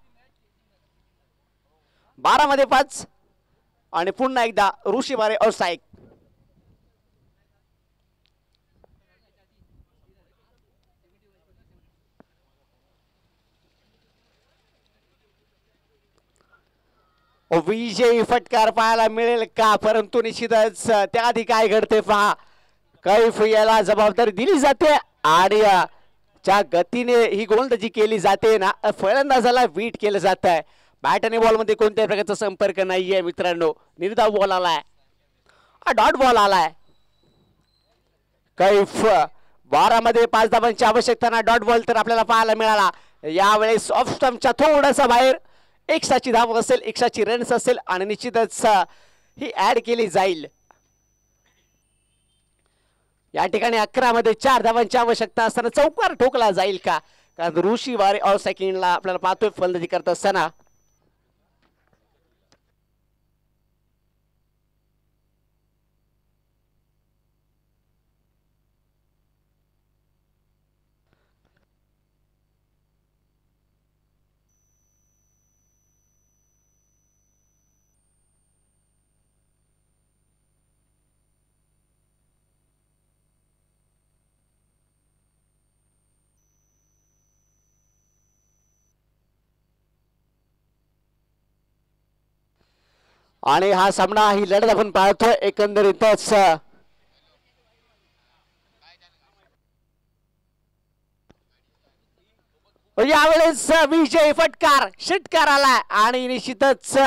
[SPEAKER 2] 12मध्ये 5 आणि पुन्हा एकदा ऋषी बारे ऑफसाइड. विजयी फटकार पाहायला मिळेल का? परंतु निश्चितच त्याआधी काय घडते पहा. कैफ याला जबाबदारी दिली जाते आणि ज्या गतीने ही गोलंदाजी केली जाते ना, फलंदाजाला बीट केलं जात आहे. बॅट आणि बॉल मध्ये कोणत्याही प्रकारचा संपर्क नाहीये मित्रांनो. निर्धाव बॉल आलाय, डॉट बॉल आलाय. कैफ 12 मध्ये 5 धावांची आवश्यकता, डॉट बॉल तर आपल्याला पाहायला मिळाला. यावेळेस ऑफ स्टंपच्या थोडासा बाहेर 100ची धाव असेल, 100ची रन्स असेल आणि निश्चितच ही ऍड केली जाईल. या ठिकाणी 11 मध्ये 4 धावांची आवश्यकता असताना चौकार ठोकला जाईल का? कारण ऋषी वारे ऑल सेकंडला आपल्याला पाहतोय फलंदाजी करत असताना. आणि हा सामना, ही लढत आपण पाहतोय एकंदरीतच यावेळेस विजय फटकार षटकार आलाय आणि निश्चितच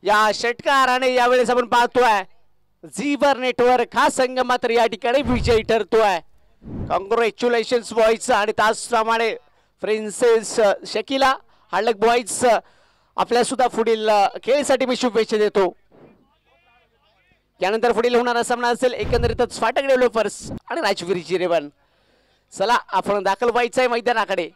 [SPEAKER 2] या षटकाराने यावेळेस आपण पाहतोय झीवर नेटवर्क हा संघ मात्र या ठिकाणी विजयी ठरतोय. Congratulations boys. आणि त्याचप्रमाणे प्रिन्सेस शकीला हळक बॉईज आपल्या सुद्धा पुढील खेळीसाठी मी शुभेच्छा देतो. त्यानंतर पुढील होणारा सामना असेल एकंदरीतच फाटक डेव्हलपर्स आणि राजवीर जिरेवन. चला आपण दाखल व्हायचं आहे मैदानाकडे.